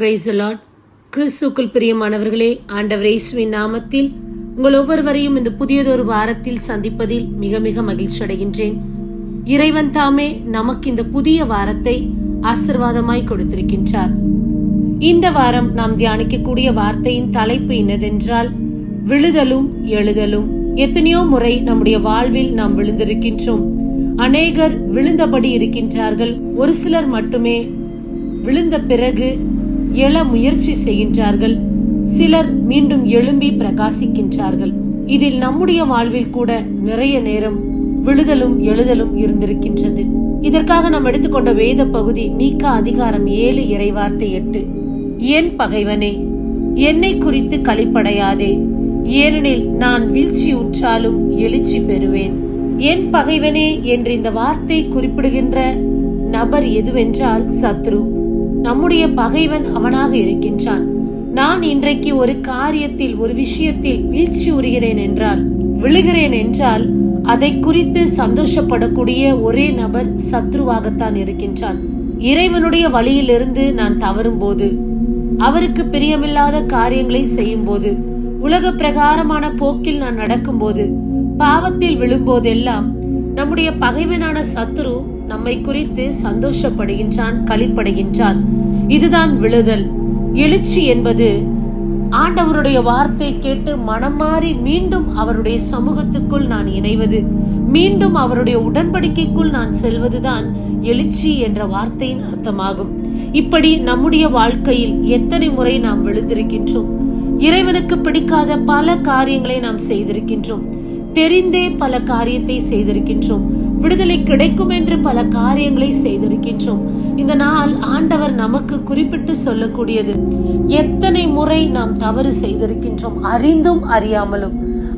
Praise the Lord. கிறிஸ்துவுக்குள் பிரியமானவர்களே, ஆண்டவர் இயேசுவின் நாமத்தில் உங்கள் ஒவ்வொருவரையும் இந்த புதியதொரு வாரத்தில் சந்திப்பதில் மிக மிக மகிழ்ச்சி அடைகின்றேன். இறைவன் தாமே நமக்கு இந்த புதிய வாரத்தை ஆசீர்வாதமாய் கொடுத்திருக்கின்றார். இந்த வாரம் நாம் தியானிக்கக்கூடிய வார்த்தையின் தலைப்பு என்னதென்றால் விழுதலும் எழுதலும். எத்தனையோ முறை நம்முடைய வாழ்வில் நாம் விழுந்திருக்கின்றோம். அநேகர் விழுந்தபடி இருக்கின்றார்கள். ஒரு சிலர் மட்டுமே விழுந்த பிறகு எழ முயற்சி செய்கின்றார்கள். சிலர் மீண்டும் எழும்பி பிரகாசிக்கின்றார்கள். இதில் நம்முடைய வாழ்வில் கூட நிறைய நேரம் விழுதலும் எழுதலும் இருந்திருக்கின்றது. இதற்காக நாம் எடுத்துக்கொண்ட வேத பகுதி மீகா அதிகாரம் 7 இறைவார்த்தை 8. என் பகைவனே, என்னை குறித்து களிப்படையாதே, ஏனெனில் நான் வீழ்ச்சி உற்றாலும் எழுச்சி பெறுவேன். என் பகைவனே என்று இந்த வார்த்தை குறிப்பிடுகின்ற நபர் எதுவென்றால் சத்ரு. நம்முடைய பகைவன் அவனாக இருக்கின்றான். நான் இன்றைக்கு ஒரு காரியத்தில், ஒரு விஷயத்தில் வீழ்ச்சி உறுகிறேன் என்றால், விழுகிறேன் என்றால், அதை குறித்து சந்தோஷப்படக்கூடிய ஒரே நபர் சத்ருவாகத்தான் இருக்கின்றான். இறைவனுடைய வழியிலிருந்து நான் தவறும் போது, அவருக்கு பிரியமில்லாத காரியங்களை செய்யும் போது, உலக பிரகாரமான போக்கில் நான் நடக்கும்போது, பாவத்தில் விழும்போதெல்லாம் நம்முடைய பகைவனான சத்ரு நம்மை குறித்து சந்தோஷப்படுகின்றான், களிப்படைகின்றான். இதுதான் விழுதல். எழுச்சி என்பது ஆண்டவருடைய வார்த்தை கேட்டு மனம் மாறி மீண்டும் அவருடைய சமூகத்துக்குள் நான் இணைவது, மீண்டும் அவருடைய உடன்படிக்கைக்குள் நான் செல்வதுதான் எழுச்சி என்ற வார்த்தையின் அர்த்தமாகும். இப்படி நம்முடைய வாழ்க்கையில் எத்தனை முறை நாம் விழுந்திருக்கின்றோம். இறைவனுக்கு பிடிக்காத பல காரியங்களை நாம் செய்திருக்கின்றோம். தெரிந்தே பல காரியத்தை செய்திருக்கின்றோம். விடுதலை கிடைக்கும் என்று பல காரியங்களை செய்திருக்கின்றோம். இந்த நாள் ஆண்டவர் நமக்கு குறிப்பிட்டு சொல்லக்கூடியது, எத்தனை முறை நாம் தவறு செய்திருக்கின்றோம், அறிந்தும் அறியாமலும்.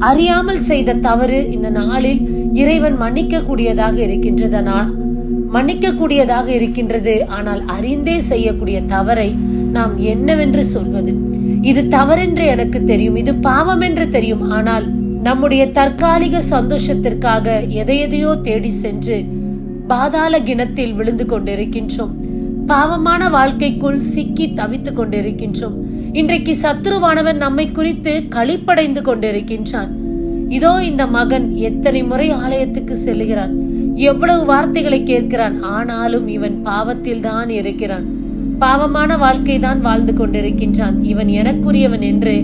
அறியாமல் செய்த தவறு இந்த நாளில் இறைவன் மன்னிக்க கூடியதாக இருக்கின்றது. ஆனால் அறிந்தே செய்யக்கூடிய தவறை நாம் என்னவென்று சொல்வது? இது தவறென்று எனக்கு தெரியும், இது பாவம் என்று தெரியும். ஆனால் நம்முடைய தற்காலிக சந்தோஷத்திற்காக எதையோ தேடி சென்று பாதாள கிணத்தில் விழுந்து கொண்டிருக்கின்றோம். பாவமான வாழ்க்கைக்குள் சிக்கி தவித்துக் கொண்டிருக்கின்றோம். இன்றைக்கு சத்ருவானவன் நம்மை குறித்து களிப்படைந்து கொண்டிருக்கின்றான். இதோ இந்த மகன் எத்தனை முறை ஆலயத்துக்கு செல்லுகிறான், எவ்வளவு வார்த்தைகளை கேட்கிறான், ஆனாலும் இவன் பாவத்தில் தான் இருக்கிறான். பாவமான வாழ்க்கை தான் வாழ்ந்து கொண்டிருக்கின்றான். இவன் எனக்குரியவன் என்று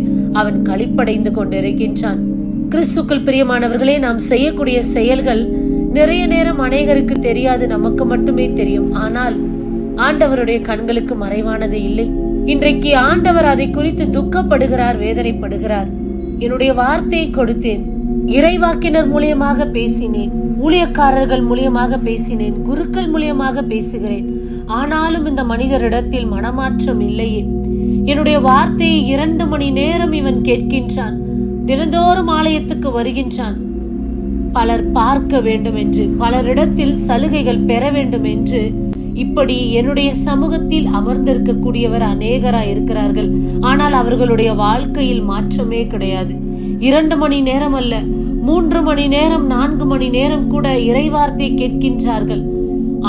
அவன் களிப்படைந்து கொண்டிருக்கின்றான். கிறிஸ்துக்குள் பிரியமானவர்களே, நாம் செய்யக்கூடிய செயல்கள் நிறைய நேரம் அநேகருக்கு தெரியாது, நமக்கு மட்டுமே தெரியும். ஆனால் ஆண்டவருடைய கண்களுக்கு மறைவானது இல்லை. இன்றைக்கு ஆண்டவர் அதை குறித்து துக்கப்படுகிறார், வேதனைப்படுகிறார். என்னுடைய வார்த்தையை கொடுத்தேன், இறைவாக்கினர் மூலியமாக பேசினேன், ஊழியக்காரர்கள் மூலியமாக பேசினேன், குருக்கள் மூலியமாக பேசுகிறேன். ஆனாலும் இந்த மனிதரிடத்தில் மனமாற்றம் இல்லையே. என்னுடைய வார்த்தையை 2 மணி நேரம் இவன் கேட்கின்றான். தினந்தோறும் ஆலயத்துக்கு வருகின்றான். பலர் பார்க்க வேண்டும் என்று, பலரிடத்தில் சலுகைகள் பெற வேண்டும் என்று, இப்படி என்னுடைய சமூகத்தில் அமர்ந்திருக்கக்கூடியவர் அநேகராய் இருக்கிறார்கள். ஆனால் அவர்களுடைய வாழ்க்கையில் மாற்றமே கிடையாது. 2 மணி நேரம் அல்ல, 3 மணி நேரம், 4 மணி நேரம் கூட இறைவார்த்தை கேட்கின்றார்கள்.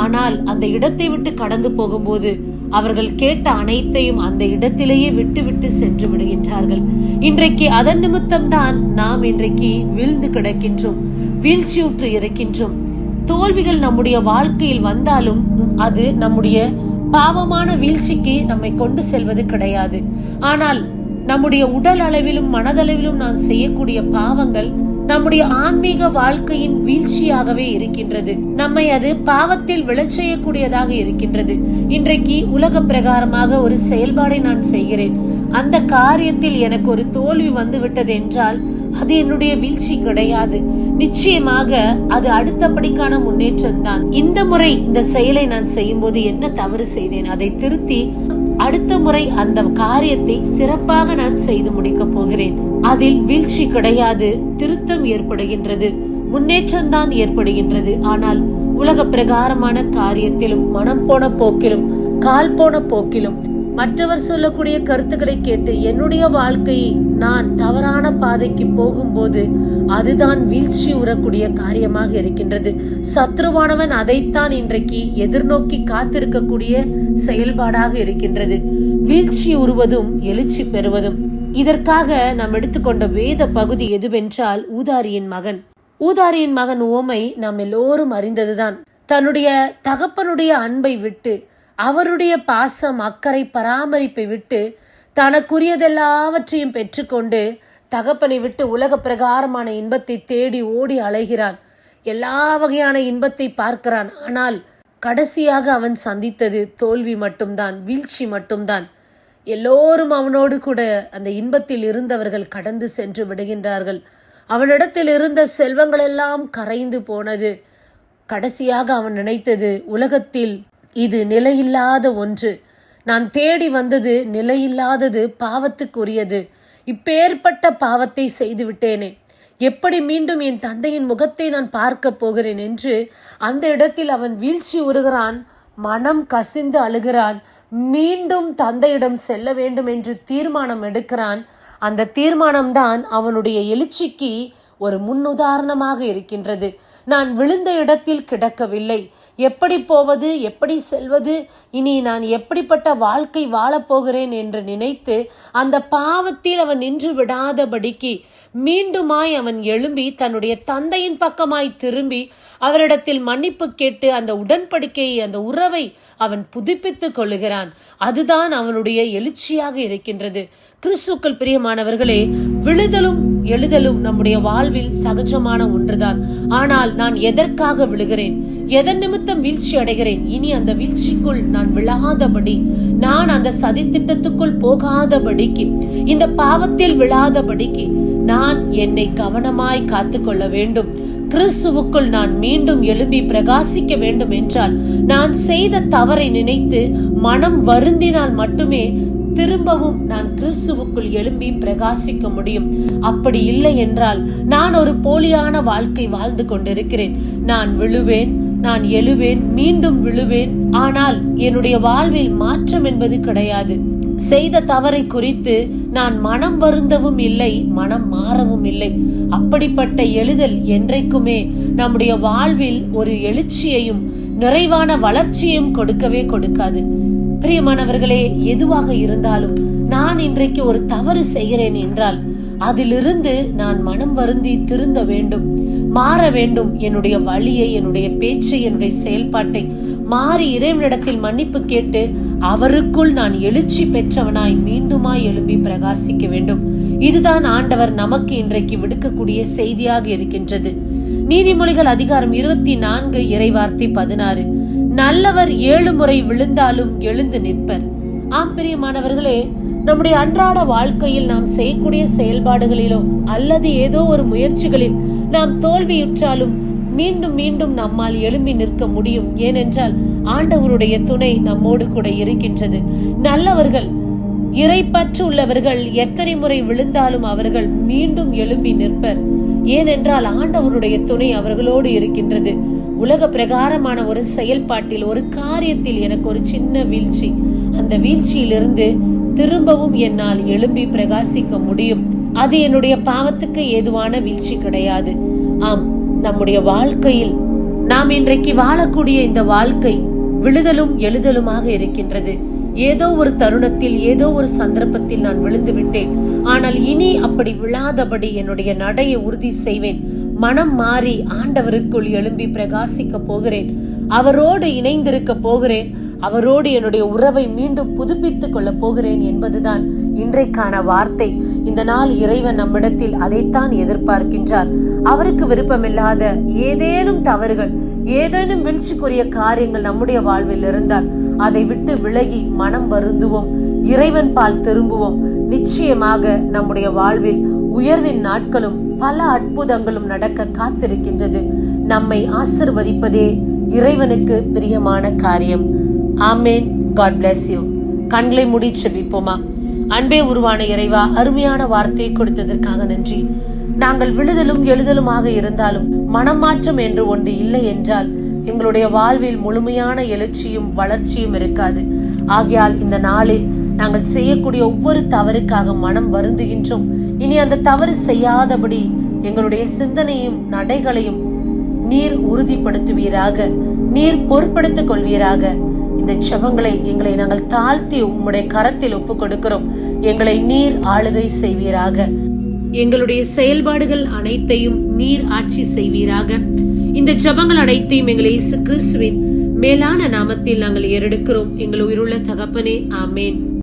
ஆனால் அந்த இடத்தை விட்டு கடந்து போகும்போது அவர்கள் கேட்ட அனைத்தையும் அந்த இடத்திலேயே விட்டு சென்று விடுகின்றார்கள். இன்றைக்கு அதன் நிமித்தம்தான் நாம் இன்றைக்கு வீழ்ந்து கிடக்கின்றோம், வீழ்ச்சியுற்று இருக்கின்றோம். தோல்விகள் நம்முடைய வாழ்க்கையில் வந்தாலும் அது நம்முடைய பாவமான வீழ்ச்சிக்கு நம்மை கொண்டு செல்வது கிடையாது. ஆனால் நம்முடைய உடல் அளவிலும் மனதளவிலும் நாம் செய்யக்கூடிய பாவங்கள் நம்முடைய ஆன்மீக வாழ்க்கையின் வீழ்ச்சியாகவே இருக்கின்றது. நம்மை அது பாவத்தில் விழச் செய்யக்கூடியதாக இருக்கின்றது. இன்றைக்கு உலக பிரகாரமாக ஒரு செயல்பாடை நான் செய்கிறேன், அந்த காரியத்தில் எனக்கு ஒரு தோல்வி வந்து விட்டது என்றால் அது என்னுடைய வீழ்ச்சி கிடையாது. நிச்சயமாக அது அடுத்தபடிக்கான முன்னேற்றம் தான். இந்த முறை இந்த செயலை நான் செய்யும் போது என்ன தவறு செய்தேன், அதை திருத்தி அடுத்த முறை அந்த காரியத்தை சிறப்பாக நான் செய்து முடிக்க போகிறேன். அதில் வீழ்ச்சி கிடையாது, திருத்தம் ஏற்படுகின்றது, முன்னேற்றம் தான் ஏற்படுகின்றது. ஆனால் உலக பிரகாரமான காரியத்திலும், மனம் போன போக்கிலும், கால் போன போக்கிலும், மற்றவர் சொல்லக்கூடிய கருத்துக்களை கேட்டு என்னுடைய வாழ்க்கையை நான் தவறான பாதைக்கு போகும்போது அதுதான் வீழ்ச்சி உறக்கூடிய காரியமாக இருக்கின்றது. சத்ருவானவன் அதைத்தான் இன்றைக்கு எதிர்நோக்கி காத்திருக்கக்கூடிய செயல்பாடாக இருக்கின்றது. வீழ்ச்சி உறுவதும் எழுச்சி பெறுவதும். இதற்காக நாம் எடுத்துக்கொண்ட வேத பகுதி எதுவென்றால் ஊதாரியின் மகன். ஊதாரியின் மகன் உவமை நாம் எல்லோரும் அறிந்ததுதான். தன்னுடைய தகப்பனுடைய அன்பை விட்டு, அவருடைய பாசம், அக்கறை, பராமரிப்பை விட்டு தனக்குரியதெல்லாவற்றையும் பெற்றுக்கொண்டு தகப்பனை விட்டு உலக பிரகாரமான இன்பத்தை தேடி ஓடி அலைகிறான். எல்லா வகையான இன்பத்தை பார்க்கிறான். ஆனால் கடைசியாக அவன் சந்தித்தது தோல்வி மட்டும்தான், வீழ்ச்சி மட்டும்தான். எல்லோரும் அவனோடு கூட அந்த இன்பத்தில் இருந்தவர்கள் கடந்து சென்று விடுகின்றார்கள். அவனிடத்தில் இருந்த செல்வங்கள் எல்லாம் கரைந்து போனது. கடைசியாக அவன் நினைத்தது, உலகத்தில் இது நிலையில்லாத ஒன்று, நான் தேடி வந்தது நிலையில்லாதது, பாவத்துக்குரியது. இப்பேற்பட்ட பாவத்தை செய்து விட்டேனே, எப்படி மீண்டும் என் தந்தையின் முகத்தை நான் பார்க்க போகிறேன் என்று அந்த இடத்தில் அவன் வீழ்ச்சி உறுகிறான். மனம் கசிந்து அழுகிறான். மீண்டும் தந்தையிடம் செல்ல வேண்டும் என்று தீர்மானம் எடுக்கிறான். அந்த தீர்மானம்தான் அவனுடைய எழுச்சிக்கு ஒரு முன்னுதாரணமாக இருக்கின்றது. நான் விழுந்த இடத்தில் கிடக்கவில்லை. எப்படி போவது, எப்படி செல்வது, இனி நான் எப்படிப்பட்ட வாழ்க்கை வாழப்போகிறேன் என்று நினைத்து அந்த பாவத்தில் அவன் நின்று விடாதபடிக்கு மீண்டுமாய் அவன் எழும்பி தன்னுடைய தந்தையின் பக்கமாய் திரும்பி அவரிடத்தில் மன்னிப்பு கேட்டு அந்த உடன்படிக்கையை, அந்த உறவை அவன் புதுப்பித்துக் கொள்ளுகிறான். அதுதான் அவனுடைய எழுச்சியாக இருக்கின்றது. கிறிஸ்துக்கள் பிரியமானவர்களே, விழுதலும் எழுதலும் நம்முடைய வாழ்வில் சகஜமான ஒன்றுதான். ஆனால் நான் எதற்காக விழுகிறேன், எதன் நிமித்தம் வீழ்ச்சி அடைகிறேன், இனி அந்த வீழ்ச்சிக்குள் நான் விழாதபடி, நான் அந்த சதித்திட்டத்துக்குள் போகாதபடிக்கு, இந்த பாவத்தில் விழாதபடிக்கு நான் என்னை கவனமாய் காத்துக்கொள்ள வேண்டும். கிறிஸ்துவுக்குள் நான் மீண்டும் எழும்பி பிரகாசிக்க வேண்டும் என்றால் நான் செய்த தவறை நினைத்து மனம் வருந்தினால் மட்டுமே திரும்பவும் நான் கிறிஸ்துவுக்குள் எழும்பி பிரகாசிக்க முடியும். அப்படி இல்லை என்றால் நான் ஒரு போலியான வாழ்க்கை வாழ்ந்து கொண்டிருக்கிறேன். நான் விழுவேன், நான் எழுவேன், மீண்டும் விழுவேன். ஆனால் என்னுடைய வாழ்வில் மாற்றம் என்பது கிடையாது. செய்த தவறை குறித்து நான் மனம் வருந்தவும் இல்லை, மனம் மாறவும் இல்லை. அப்படிப்பட்ட எழுதல் என்றைக்குமே நம்முடைய வாழ்வில் ஒரு எழுச்சியையும் நிறைவான வளர்ச்சியையும் கொடுக்கவே கொடுக்காது. பிரியமானவர்களே, எதுவாக இருந்தாலும் நான் இன்றைக்கு ஒரு தவறு செய்கிறேன் என்றால் அதிலிருந்து நான் மனம் வருந்தி திருந்த வேண்டும், மாற வேண்டும். என்னுடைய வழியை, என்னுடைய பேச்சை, என்னுடைய செயல்பாட்டை மாறி இறைவனிடத்தில் மன்னிப்பு கேட்டு அவருக்குள் நான் எழுச்சி பெற்றவனாய் மீண்டுமாய் எழும்பி பிரகாசிக்க வேண்டும். இதுதான் ஆண்டவர் நமக்கு இன்றைக்கு விடுக்கக்கூடிய செய்தியாக இருக்கின்றது. நீதிமொழிகள் அதிகாரம் 24 இறைவார்த்தை 16. நல்லவர் 7 முறை விழுந்தாலும் எழுந்து நிற்பர். ஆம் பிரியமானவர்களே, நம்முடைய அன்றாட வாழ்க்கையில் நாம் செய்யக்கூடிய செயல்பாடுகளிலோ அல்லது ஏதோ ஒரு முயற்சிகளில் நாம் தோல்வியுற்றாலும் மீண்டும் மீண்டும் நம்மால் எழும்பி நிற்க முடியும். ஏனென்றால் ஆண்டவருடைய துணை நம்மோடு கூட இருக்கின்றது. நல்லவர்கள், இறைப்பற்று உள்ளவர்கள் எத்தனை முறை விழுந்தாலும் அவர்கள் மீண்டும் எழும்பி நிற்பர். ஏனென்றால் ஆண்டவருடைய துணை அவர்களோடு இருக்கின்றது. உலக பிரகாரமான ஒரு செயல்பாட்டில், ஒரு காரியத்தில் எனக்கு ஒரு சின்ன வீழ்ச்சி, அந்த வீழ்ச்சியிலிருந்து திரும்பவும் என்னால் எழும்பி பிரகாசிக்க முடியும். அது என்னுடைய பாவத்துக்கு ஏதுவான வீழ்ச்சி கிடையாது. ஆம், நம்முடைய வாழ்க்கையில் நாம் இன்றைக்கு வாழக்கூடிய இந்த வாழ்க்கை விழுதலும் எழுதலுமாக இருக்கின்றது. ஏதோ ஒரு தருணத்தில், ஏதோ ஒரு சந்தர்ப்பத்தில் நான் விழுந்து விட்டேன். ஆனால் இனி அப்படி விழாதபடி என்னுடைய நடையை உறுதி செய்வேன். மனம் மாறி ஆண்டவருக்குள் எழும்பி பிரகாசிக்க போகிறேன். அவரோடு இணைந்திருக்க போகிறேன். அவரோடு என்னுடைய உறவை மீண்டும் புதுப்பித்துக் கொள்ள போகிறேன் என்பதுதான் இன்றைக்கான வார்த்தை. இந்த நாள் இறைவன் நம்மிடத்தில் அதைத்தான் எதிர்பார்க்கின்றார். அவருக்கு விருப்பமில்லாத ஏதேனும் தவறுகள், ஏதேனும் வீழ்ச்சிக்குரிய காரியங்கள் நம்முடைய வாழ்வில் இருந்தால் அதை விட்டு விலகி மனம் வருந்துவோம், இறைவன் பால் திரும்புவோம். நிச்சயமாக நம்முடைய வாழ்வில் உயர்வின் நாட்களும் பல அற்புதங்களும் நடக்க காத்திருக்கின்றது. நம்மை ஆசிர்வதிப்பதே இறைவனுக்கு பிரியமான காரியம். ஆமேன். God bless you. கண்களை மூடி செபிப்போமா. அன்பே உருவான இறைவா, அருமையான வார்த்தையை கொடுத்ததற்காக நன்றி. நாங்கள் விழுதலும் எழுதலுமாக இருந்தாலும் மனமாற்றம் என்று ஒன்று இல்லை என்றால் எங்களுடைய வாழ்வில் முழுமையான எழுச்சியும் வளர்ச்சியும் இருக்காது. ஆகையால் இந்த நாளில் நாங்கள் செய்யக்கூடிய ஒவ்வொரு தவறுக்காக மனம் வருந்துகின்றோம். இனி அந்த தவறு செய்யாதபடி எங்களுடைய சிந்தனையும் நடைகளையும் நீர் உறுதிப்படுத்துவீராக, நீர் பொறுப்படுத்திக் கொள்வீராக. இந்த ஜெபங்களை எங்களை நாங்கள் தாழ்த்தி உம்முடைய கரத்தில் ஒப்பு கொடுக்கிறோம். எங்களை நீர் ஆளுகை செய்வீராக. எங்களுடைய செயல்பாடுகள் அனைத்தையும் நீர் ஆட்சி செய்வீராக. இந்த ஜெபங்கள் அனைத்தையும் எங்களை இயேசு கிறிஸ்துவின் மேலான நாமத்தில் நாங்கள் ஏறெடுக்கிறோம். எங்கள் உயிருள்ள தகப்பனே, ஆமேன்.